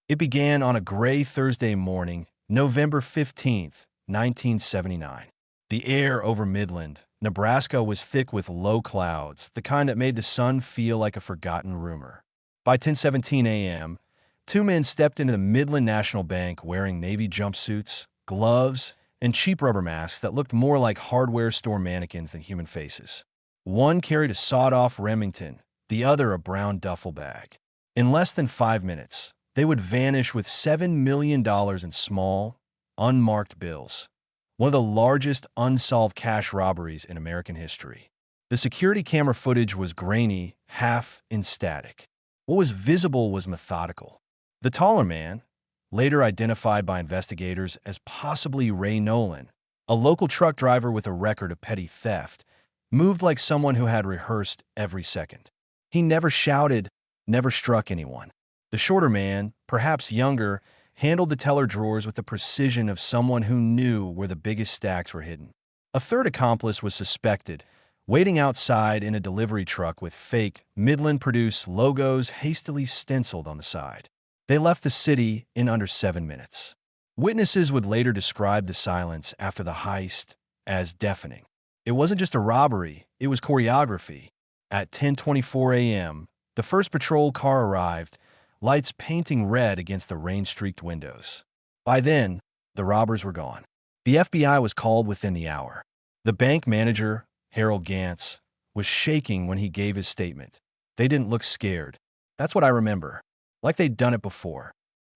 It began on a gray Thursday morning, November 15th, 1979. The air over Midland, Nebraska was thick with low clouds, the kind that made the sun feel like a forgotten rumor. By 10:17 a.m., two men stepped into the Midland National Bank wearing navy jumpsuits, gloves, and cheap rubber masks that looked more like hardware store mannequins than human faces. One carried a sawed-off Remington, the other a brown duffel bag. In less than 5 minutes, they would vanish with $7 million in small, unmarked bills, one of the largest unsolved cash robberies in American history. The security camera footage was grainy, half in static. What was visible was methodical. The taller man, later identified by investigators as possibly Ray Nolan, a local truck driver with a record of petty theft, moved like someone who had rehearsed every second. He never shouted, never struck anyone. The shorter man, perhaps younger, handled the teller drawers with the precision of someone who knew where the biggest stacks were hidden. A third accomplice was suspected, waiting outside in a delivery truck with fake Midland-produced logos hastily stenciled on the side. They left the city in under 7 minutes. Witnesses would later describe the silence after the heist as deafening. It wasn't just a robbery, it was choreography. At 10:24 a.m., the first patrol car arrived, lights painting red against the rain-streaked windows. By then, the robbers were gone. The FBI was called within the hour. The bank manager, Harold Gantz, was shaking when he gave his statement. They didn't look scared. That's what I remember. Like they'd done it before.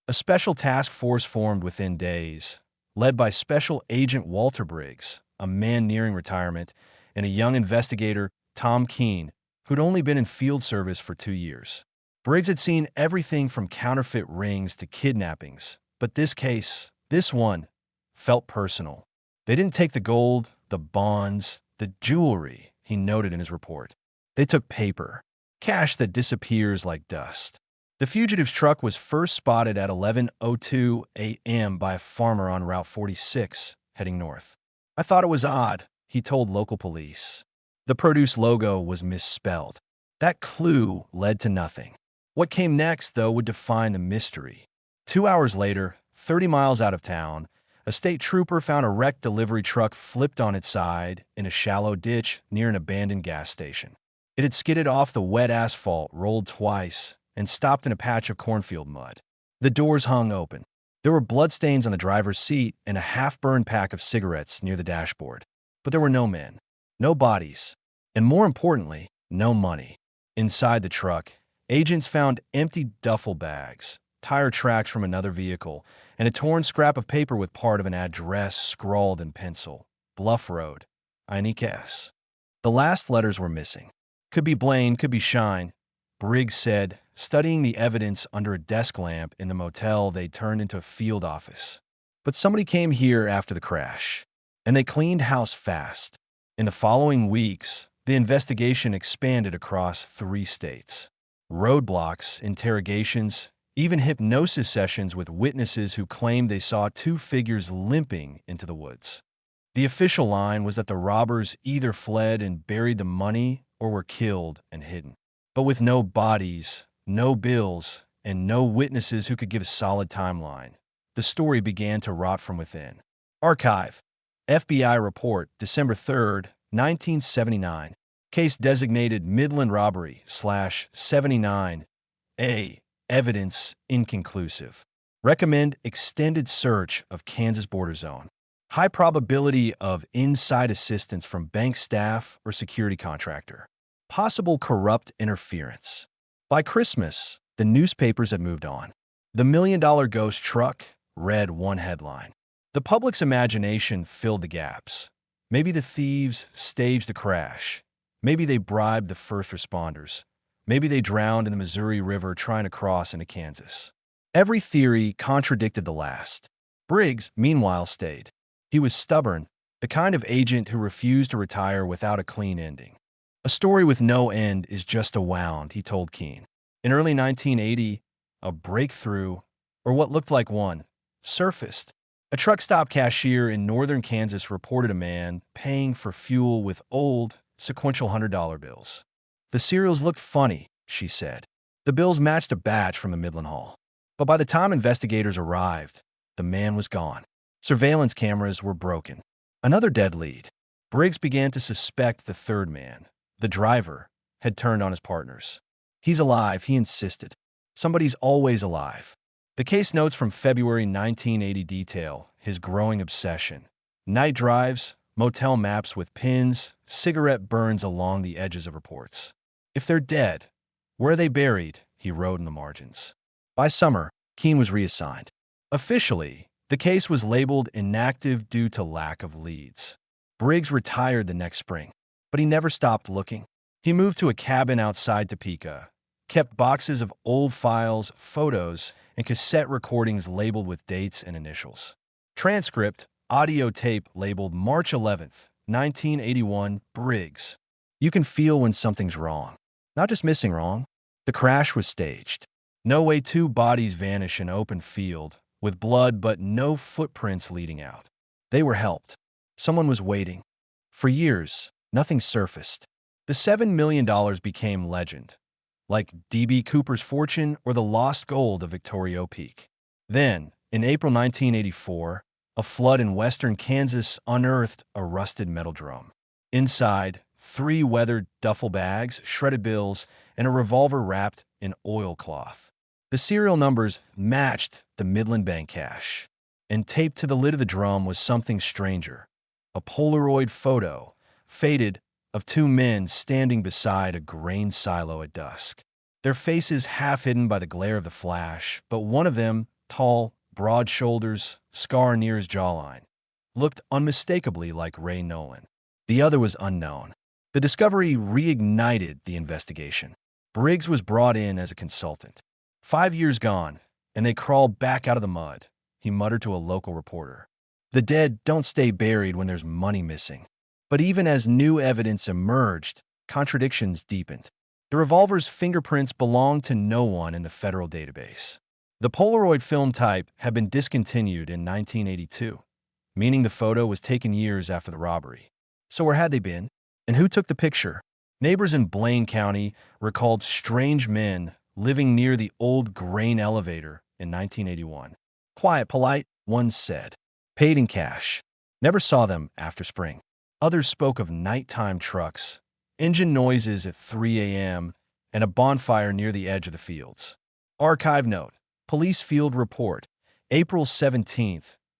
A special task force formed within days, led by Special Agent Walter Briggs, a man nearing retirement, and a young investigator, Tom Keene, who'd only been in field service for 2 years. Briggs had seen everything from counterfeit rings to kidnappings, but this case, this one, felt personal. They didn't take the gold, the bonds, the jewelry, he noted in his report. They took paper, cash that disappears like dust. The fugitive's truck was first spotted at 11:02 a.m. by a farmer on Route 46, heading north. I thought it was odd, he told local police. The produce logo was misspelled. That clue led to nothing. What came next, though, would define the mystery. 2 hours later, 30 miles out of town, a state trooper found a wrecked delivery truck flipped on its side in a shallow ditch near an abandoned gas station. It had skidded off the wet asphalt, rolled twice, and stopped in a patch of cornfield mud. The doors hung open. There were bloodstains on the driver's seat and a half-burned pack of cigarettes near the dashboard. But there were no men, no bodies, and more importantly, no money. Inside the truck, agents found empty duffel bags, tire tracks from another vehicle, and a torn scrap of paper with part of an address scrawled in pencil. Bluff Road, Intrigue. The last letters were missing. Could be Blaine, could be Shine, Briggs said, studying the evidence under a desk lamp in the motel they'd turned into a field office. But somebody came here after the crash, and they cleaned house fast. In the following weeks, the investigation expanded across 3 states. Roadblocks, interrogations, even hypnosis sessions with witnesses who claimed they saw 2 figures limping into the woods. The official line was that the robbers either fled and buried the money or were killed and hidden. But with no bodies, no bills, and no witnesses who could give a solid timeline, the story began to rot from within. Archive. FBI report, December 3rd, 1979. Case designated Midland robbery /79. A. Evidence inconclusive. Recommend extended search of Kansas border zone. High probability of inside assistance from bank staff or security contractor. Possible corrupt interference. By Christmas, the newspapers had moved on. The $1 million ghost truck read one headline. The public's imagination filled the gaps. Maybe the thieves staged the crash. Maybe they bribed the first responders. Maybe they drowned in the Missouri River trying to cross into Kansas. Every theory contradicted the last. Briggs, meanwhile, stayed. He was stubborn, the kind of agent who refused to retire without a clean ending. A story with no end is just a wound, he told Keene. In early 1980, a breakthrough, or what looked like one, surfaced. A truck stop cashier in northern Kansas reported a man paying for fuel with old, sequential $100 bills. The serials looked funny, she said. The bills matched a batch from the Midland Hall. But by the time investigators arrived, the man was gone. Surveillance cameras were broken. Another dead lead. Briggs began to suspect the third man, the driver, had turned on his partners. He's alive, he insisted. Somebody's always alive. The case notes from February 1980 detail his growing obsession. Night drives, motel maps with pins, cigarette burns along the edges of reports. If they're dead, where are they buried? He wrote in the margins. By summer, Keene was reassigned. Officially, the case was labeled inactive due to lack of leads. Briggs retired the next spring, but he never stopped looking. He moved to a cabin outside Topeka, kept boxes of old files, photos, and cassette recordings labeled with dates and initials. Transcript, audio tape labeled March 11th, 1981, Briggs. You can feel when something's wrong. Not just missing wrong. The crash was staged. No way two bodies vanish in open field, with blood but no footprints leading out. They were helped. Someone was waiting. For years, nothing surfaced. The $7 million became legend, like D.B. Cooper's fortune or the lost gold of Victoria Peak. Then, in April 1984, a flood in western Kansas unearthed a rusted metal drum. Inside, 3 weathered duffel bags, shredded bills, and a revolver wrapped in oilcloth. The serial numbers matched the Midland Bank cash, and taped to the lid of the drum was something stranger. A Polaroid photo, faded, of 2 men standing beside a grain silo at dusk. Their faces half hidden by the glare of the flash, but one of them, tall, broad shoulders, scar near his jawline, looked unmistakably like Ray Nolan. The other was unknown. The discovery reignited the investigation. Briggs was brought in as a consultant. 5 years gone, and they crawled back out of the mud, he muttered to a local reporter. The dead don't stay buried when there's money missing. But even as new evidence emerged, contradictions deepened. The revolver's fingerprints belonged to no one in the federal database. The Polaroid film type had been discontinued in 1982, meaning the photo was taken years after the robbery. So where had they been? And who took the picture? Neighbors in Blaine County recalled strange men living near the old grain elevator in 1981. Quiet, polite, one said. Paid in cash. Never saw them after spring. Others spoke of nighttime trucks, engine noises at 3 a.m., and a bonfire near the edge of the fields. Archive note, Police Field Report, April 17,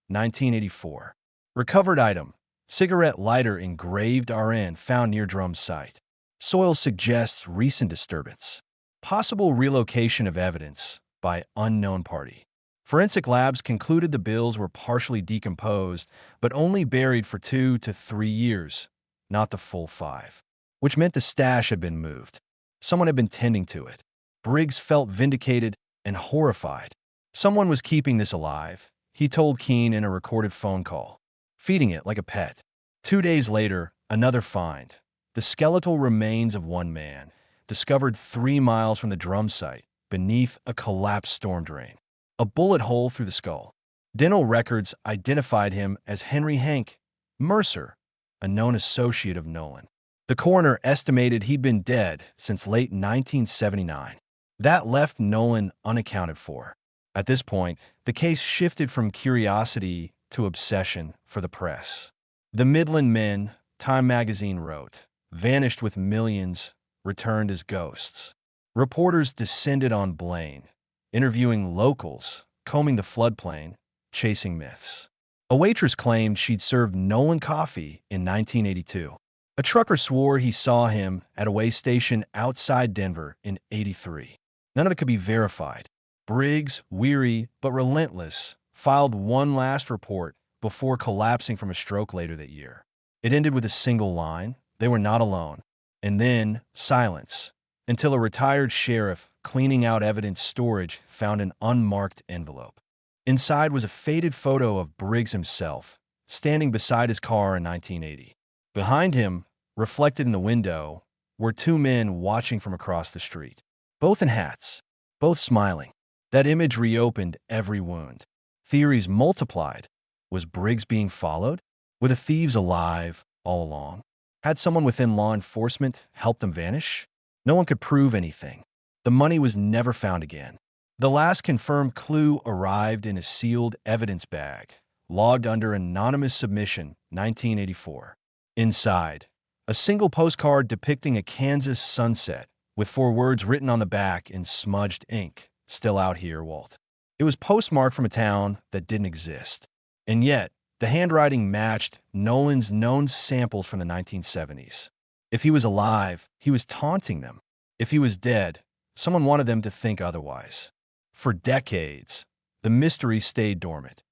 1984. Recovered item, cigarette lighter engraved RN found near drum site. Soil suggests recent disturbance. Possible relocation of evidence by unknown party. Forensic labs concluded the bills were partially decomposed, but only buried for 2 to 3 years, not the full 5, which meant the stash had been moved. Someone had been tending to it. Briggs felt vindicated and horrified. Someone was keeping this alive, he told Keene in a recorded phone call, feeding it like a pet. 2 days later, another find. The skeletal remains of one man, discovered 3 miles from the drum site, beneath a collapsed storm drain. A bullet hole through the skull. Dental records identified him as Henry Hank Mercer, a known associate of Nolan. The coroner estimated he'd been dead since late 1979. That left Nolan unaccounted for. At this point, the case shifted from curiosity to obsession for the press. The Midland men, Time magazine wrote, vanished with millions, returned as ghosts. Reporters descended on Blaine, interviewing locals, combing the floodplain, chasing myths. A waitress claimed she'd served Nolan coffee in 1982. A trucker swore he saw him at a way station outside Denver in '83. None of it could be verified. Briggs, weary but relentless, filed one last report before collapsing from a stroke later that year. It ended with a single line, they were not alone. And then, silence, until a retired sheriff cleaning out evidence storage found an unmarked envelope. Inside was a faded photo of Briggs himself, standing beside his car in 1980. Behind him, reflected in the window, were 2 men watching from across the street. Both in hats, both smiling. That image reopened every wound. Theories multiplied. Was Briggs being followed? Were the thieves alive all along? Had someone within law enforcement helped them vanish? No one could prove anything. The money was never found again. The last confirmed clue arrived in a sealed evidence bag, logged under anonymous submission, 1984. Inside, a single postcard depicting a Kansas sunset, with 4 words written on the back in smudged ink, "Still out here, Walt." It was postmarked from a town that didn't exist. And yet, the handwriting matched Nolan's known samples from the 1970s. If he was alive, he was taunting them. If he was dead, someone wanted them to think otherwise. For decades, the mystery stayed dormant,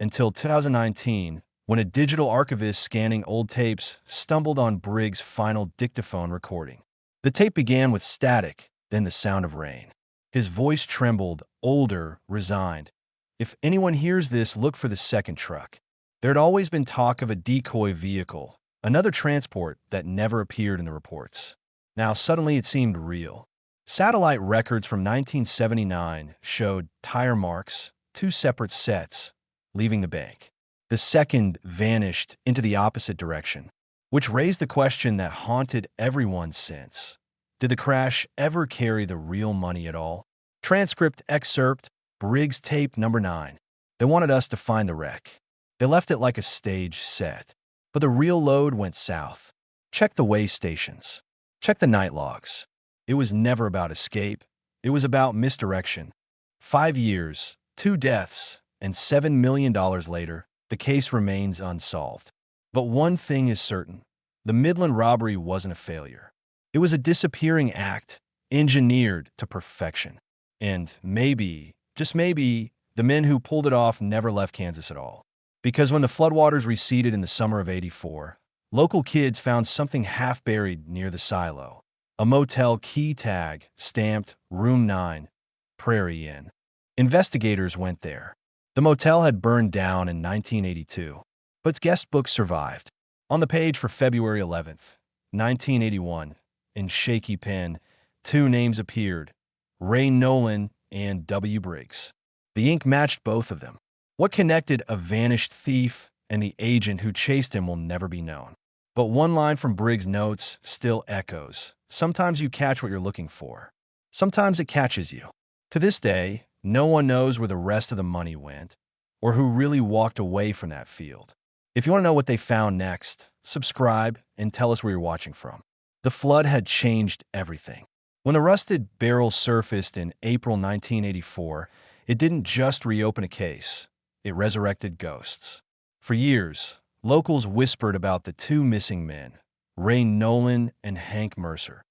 until 2019, when a digital archivist scanning old tapes stumbled on Briggs' final dictaphone recording. The tape began with static, then the sound of rain. His voice trembled, older, resigned. "If anyone hears this, look for the second truck." There had always been talk of a decoy vehicle, another transport that never appeared in the reports. Now suddenly it seemed real. Satellite records from 1979 showed tire marks, 2 separate sets, leaving the bank. The second vanished into the opposite direction, which raised the question that haunted everyone since. Did the crash ever carry the real money at all? Transcript excerpt, Briggs tape number 9. They wanted us to find the wreck. They left it like a stage set. But the real load went south. Check the way stations. Check the night logs. It was never about escape. It was about misdirection. 5 years, 2 deaths, and $7 million later, the case remains unsolved. But one thing is certain. The Midland robbery wasn't a failure. It was a disappearing act, engineered to perfection. And maybe, just maybe, the men who pulled it off never left Kansas at all. Because when the floodwaters receded in the summer of '84, local kids found something half-buried near the silo. A motel key tag stamped Room 9, Prairie Inn. Investigators went there. The motel had burned down in 1982, but its guest book survived. On the page for February 11th, 1981, in shaky pen, 2 names appeared, Ray Nolan and W. Briggs. The ink matched both of them. What connected a vanished thief and the agent who chased him will never be known. But one line from Briggs' notes still echoes. Sometimes you catch what you're looking for. Sometimes it catches you. To this day, no one knows where the rest of the money went or who really walked away from that field. If you want to know what they found next, subscribe and tell us where you're watching from. The flood had changed everything. When the rusted barrel surfaced in April 1984, it didn't just reopen a case. It resurrected ghosts. For years, locals whispered about the 2 missing men, Ray Nolan and Hank Mercer.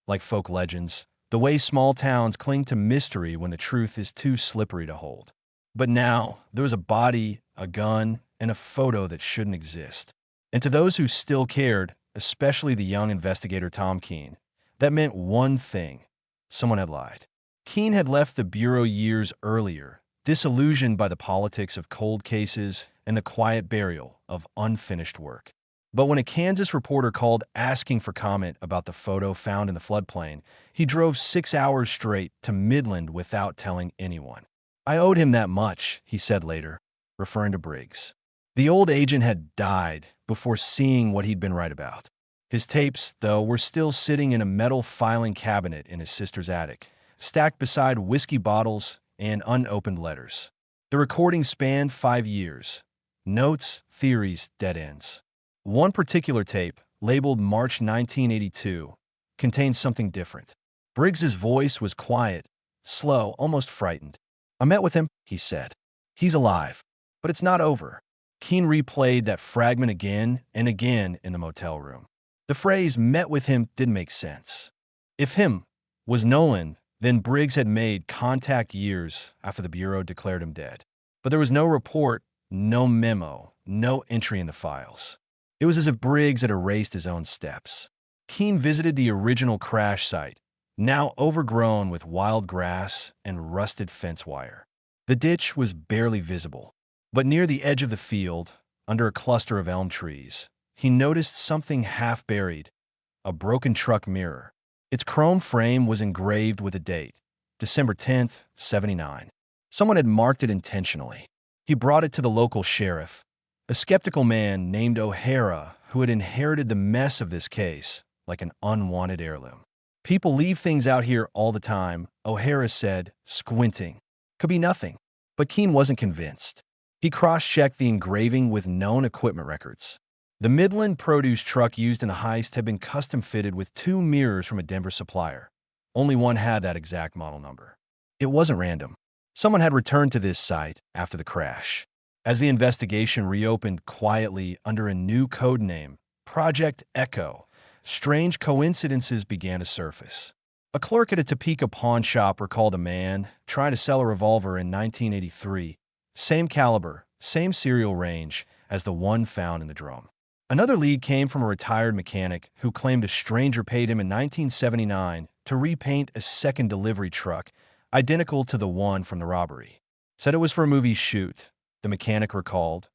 Like folk legends, the way small towns cling to mystery when the truth is too slippery to hold. But now, there was a body, a gun, and a photo that shouldn't exist. And to those who still cared, especially the young investigator Tom Keene, that meant one thing: someone had lied. Keene had left the Bureau years earlier, disillusioned by the politics of cold cases and the quiet burial of unfinished work. But when a Kansas reporter called asking for comment about the photo found in the floodplain, he drove 6 hours straight to Midland without telling anyone. "I owed him that much," he said later, referring to Briggs. The old agent had died before seeing what he'd been right about. His tapes, though, were still sitting in a metal filing cabinet in his sister's attic, stacked beside whiskey bottles and unopened letters. The recording spanned 5 years. Notes, theories, dead ends. One particular tape, labeled March 1982, contained something different. Briggs's voice was quiet, slow, almost frightened. "I met with him," he said. "He's alive, but it's not over." Keene replayed that fragment again and again in the motel room. The phrase "met with him" didn't make sense. If him was Nolan, then Briggs had made contact years after the Bureau declared him dead. But there was no report, no memo, no entry in the files. It was as if Briggs had erased his own steps. Keene visited the original crash site, now overgrown with wild grass and rusted fence wire. The ditch was barely visible, but near the edge of the field, under a cluster of elm trees, he noticed something half-buried, a broken truck mirror. Its chrome frame was engraved with a date, December 10th, '79. Someone had marked it intentionally. He brought it to the local sheriff, a skeptical man named O'Hara who had inherited the mess of this case like an unwanted heirloom. "People leave things out here all the time," O'Hara said, squinting. Could be nothing. But Keene wasn't convinced. He cross-checked the engraving with known equipment records. The Midland produce truck used in the heist had been custom-fitted with 2 mirrors from a Denver supplier. Only one had that exact model number. It wasn't random. Someone had returned to this site after the crash. As the investigation reopened quietly under a new code name, Project Echo, strange coincidences began to surface. A clerk at a Topeka pawn shop recalled a man trying to sell a revolver in 1983, same caliber, same serial range as the one found in the drum. Another lead came from a retired mechanic who claimed a stranger paid him in 1979 to repaint a second delivery truck identical to the one from the robbery. Said it was for a movie shoot, the mechanic recalled,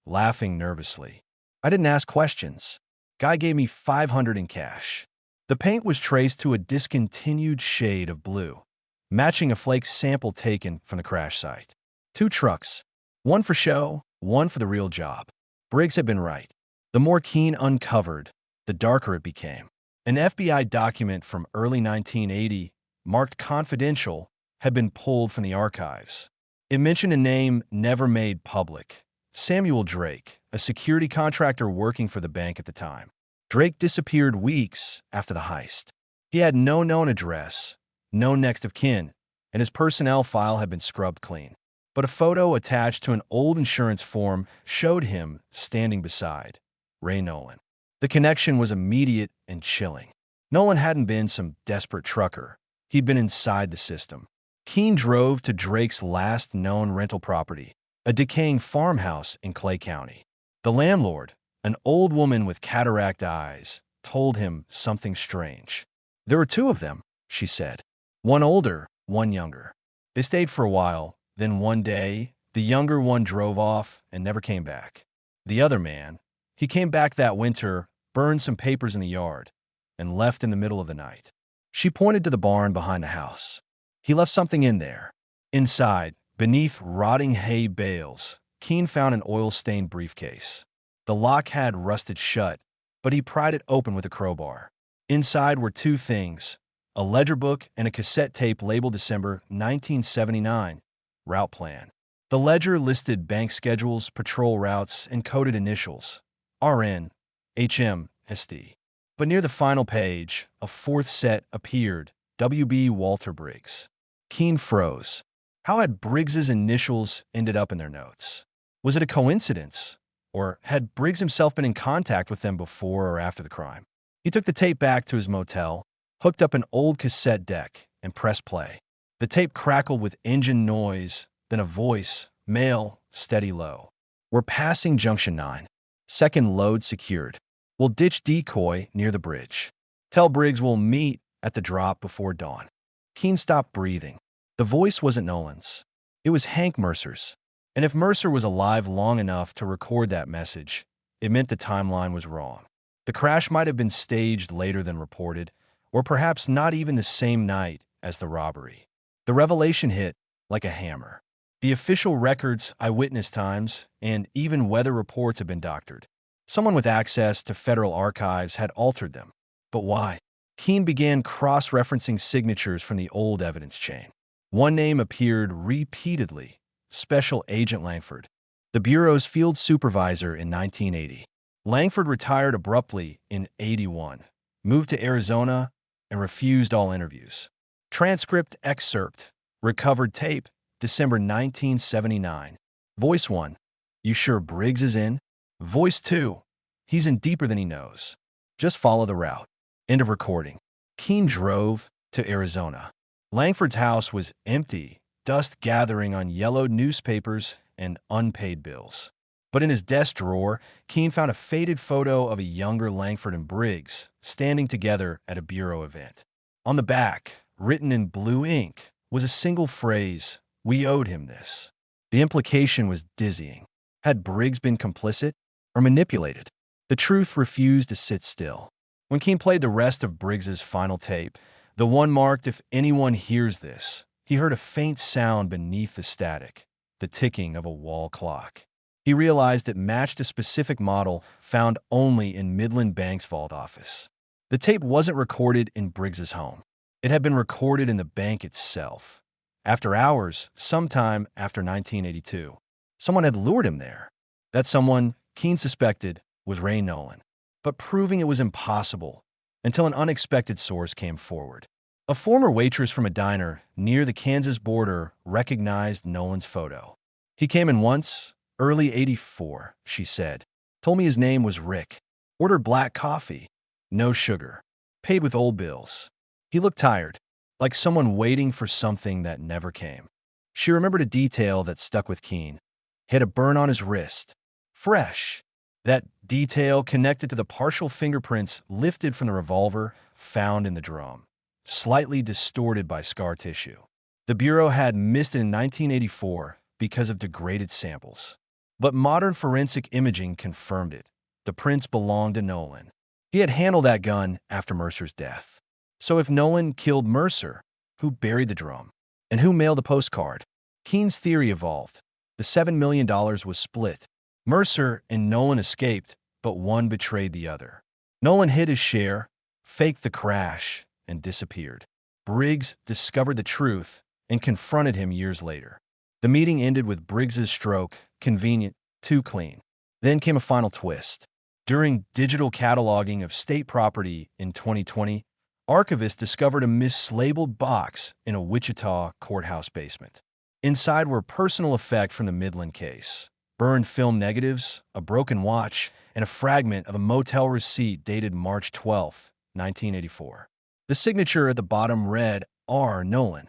laughing nervously. I didn't ask questions. Guy gave me $500 in cash. The paint was traced to a discontinued shade of blue, matching a flake sample taken from the crash site. 2 trucks, one for show, one for the real job. Briggs had been right. The more Keene uncovered, the darker it became. An FBI document from early 1980, marked confidential, had been pulled from the archives. It mentioned a name never made public, Samuel Drake, a security contractor working for the bank at the time. Drake disappeared weeks after the heist. He had no known address, no next of kin, and his personnel file had been scrubbed clean. But a photo attached to an old insurance form showed him standing beside Ray Nolan. The connection was immediate and chilling. Nolan hadn't been some desperate trucker. He'd been inside the system. Keene drove to Drake's last known rental property, a decaying farmhouse in Clay County. The landlord, an old woman with cataract eyes, told him something strange. There were 2 of them, she said. One older, one younger. They stayed for a while, then one day, the younger one drove off and never came back. The other man, he came back that winter, burned some papers in the yard, and left in the middle of the night. She pointed to the barn behind the house. He left something in there. Inside, beneath rotting hay bales, Keene found an oil-stained briefcase. The lock had rusted shut, but he pried it open with a crowbar. Inside were 2 things, a ledger book and a cassette tape labeled December 1979, route plan. The ledger listed bank schedules, patrol routes, and coded initials, RN, HM, SD. But near the final page, a 4th set appeared, WB Walter Briggs. Keene froze. How had Briggs's initials ended up in their notes? Was it a coincidence? Or had Briggs himself been in contact with them before or after the crime? He took the tape back to his motel, hooked up an old cassette deck, and pressed play. The tape crackled with engine noise, then a voice, male, steady low. We're passing Junction 9. Second load secured. We'll ditch decoy near the bridge. Tell Briggs we'll meet at the drop before dawn. Keene stopped breathing. The voice wasn't Nolan's. It was Hank Mercer's. And if Mercer was alive long enough to record that message, it meant the timeline was wrong. The crash might have been staged later than reported, or perhaps not even the same night as the robbery. The revelation hit like a hammer. The official records, eyewitness times, and even weather reports had been doctored. Someone with access to federal archives had altered them. But why? Keene began cross-referencing signatures from the old evidence chain. One name appeared repeatedly, Special Agent Langford, the Bureau's field supervisor in 1980. Langford retired abruptly in 81, moved to Arizona, and refused all interviews. Transcript excerpt, recovered tape, December 1979. Voice 1, you sure Briggs is in? Voice 2, he's in deeper than he knows. Just follow the route. End of recording. Keene drove to Arizona. Langford's house was empty, dust gathering on yellowed newspapers and unpaid bills. But in his desk drawer, Keene found a faded photo of a younger Langford and Briggs standing together at a Bureau event. On the back, written in blue ink, was a single phrase, "We owed him this." The implication was dizzying. Had Briggs been complicit or manipulated? The truth refused to sit still. When Keene played the rest of Briggs's final tape, the one marked "If anyone hears this," he heard a faint sound beneath the static, the ticking of a wall clock. He realized it matched a specific model found only in Midland Bank's vault office. The tape wasn't recorded in Briggs's home. It had been recorded in the bank itself, After hours, sometime after 1982, someone had lured him there. That someone, Keene suspected, was Ray Nolan, but proving it was impossible until an unexpected source came forward. A former waitress from a diner near the Kansas border recognized Nolan's photo. He came in once, early '84, she said. Told me his name was Rick. Ordered black coffee. No sugar. Paid with old bills. He looked tired, like someone waiting for something that never came. She remembered a detail that stuck with Keene. He had a burn on his wrist. Fresh. That detail connected to the partial fingerprints lifted from the revolver found in the drum, slightly distorted by scar tissue. The Bureau had missed it in 1984 because of degraded samples. But modern forensic imaging confirmed it. The prints belonged to Nolan. He had handled that gun after Mercer's death. So if Nolan killed Mercer, who buried the drum? And who mailed the postcard? Keene's theory evolved. The $7 million was split. Mercer and Nolan escaped, but one betrayed the other. Nolan hid his share, faked the crash, and disappeared. Briggs discovered the truth and confronted him years later. The meeting ended with Briggs's stroke, convenient, too clean. Then came a final twist. During digital cataloging of state property in 2020, archivists discovered a mislabeled box in a Wichita courthouse basement. Inside were personal effects from the Midland case, burned film negatives, a broken watch, and a fragment of a motel receipt dated March 12, 1984. The signature at the bottom read, R. Nolan.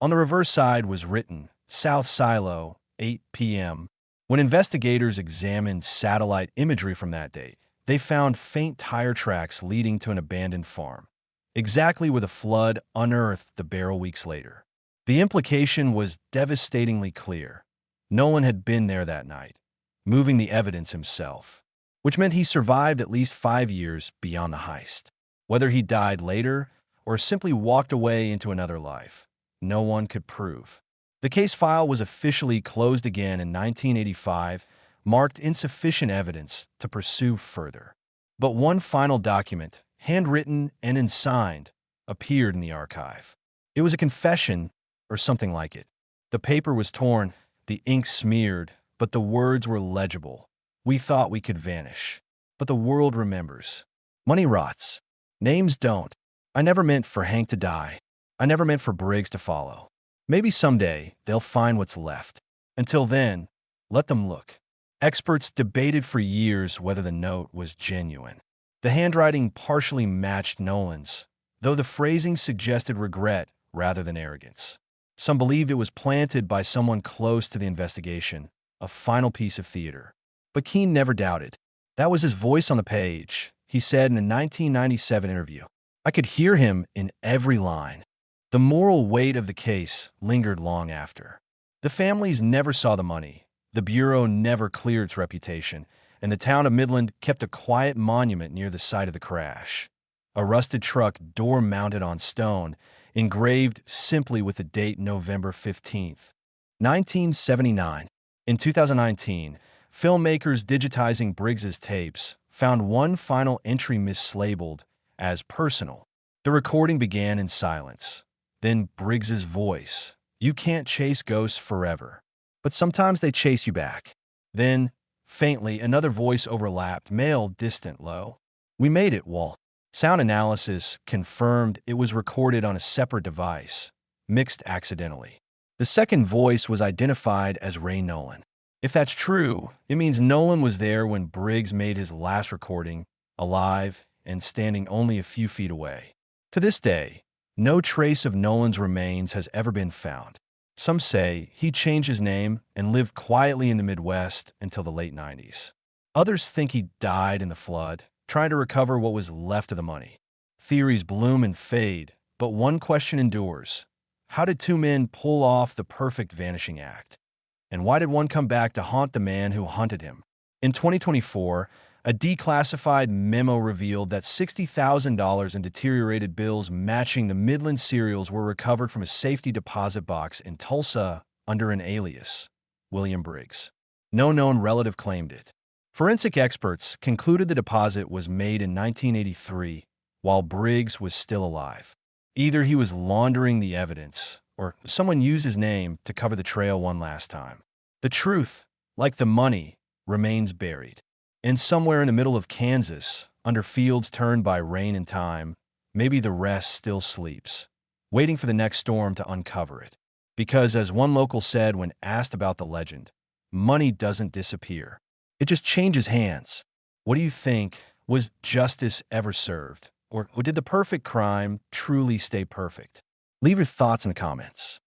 On the reverse side was written, South Silo, 8 p.m. When investigators examined satellite imagery from that date, they found faint tire tracks leading to an abandoned farm, exactly where the flood unearthed the barrel weeks later. The implication was devastatingly clear. Nolan had been there that night, moving the evidence himself, which meant he survived at least 5 years beyond the heist. Whether he died later or simply walked away into another life, no one could prove. The case file was officially closed again in 1985, marked insufficient evidence to pursue further. But one final document, handwritten and unsigned, appeared in the archive. It was a confession, or something like it. The paper was torn, the ink smeared, but the words were legible. We thought we could vanish, but the world remembers. Money rots. Names don't. I never meant for Hank to die. I never meant for Briggs to follow. Maybe someday they'll find what's left. Until then, let them look. Experts debated for years whether the note was genuine. The handwriting partially matched Nolan's, though the phrasing suggested regret rather than arrogance. Some believed it was planted by someone close to the investigation, a final piece of theater. But Keene never doubted. That was his voice on the page, he said in a 1997 interview. I could hear him in every line. The moral weight of the case lingered long after. The families never saw the money, the Bureau never cleared its reputation, and the town of Midland kept a quiet monument near the site of the crash. A rusted truck, door mounted on stone, engraved simply with the date November 15th, 1979. In 2019, filmmakers digitizing Briggs's tapes found one final entry mislabeled as personal. The recording began in silence. Then Briggs's voice. You can't chase ghosts forever, but sometimes they chase you back. Then, faintly, another voice overlapped, male, distant, low. We made it, Walt. Sound analysis confirmed it was recorded on a separate device, mixed accidentally. The second voice was identified as Ray Nolan. If that's true, it means Nolan was there when Briggs made his last recording, alive and standing only a few feet away. To this day, no trace of Nolan's remains has ever been found. Some say he changed his name and lived quietly in the Midwest until the late 90s. Others think he died in the flood, trying to recover what was left of the money. Theories bloom and fade, but one question endures. How did two men pull off the perfect vanishing act? And why did one come back to haunt the man who hunted him? In 2024, a declassified memo revealed that $60,000 in deteriorated bills matching the Midland serials were recovered from a safety deposit box in Tulsa under an alias, William Briggs. No known relative claimed it. Forensic experts concluded the deposit was made in 1983 while Briggs was still alive. Either he was laundering the evidence or someone used his name to cover the trail one last time. The truth, like the money, remains buried. And somewhere in the middle of Kansas, under fields turned by rain and time, maybe the rest still sleeps, waiting for the next storm to uncover it. Because, as one local said when asked about the legend, money doesn't disappear. It just changes hands. What do you think? Was justice ever served? Or did the perfect crime truly stay perfect? Leave your thoughts in the comments.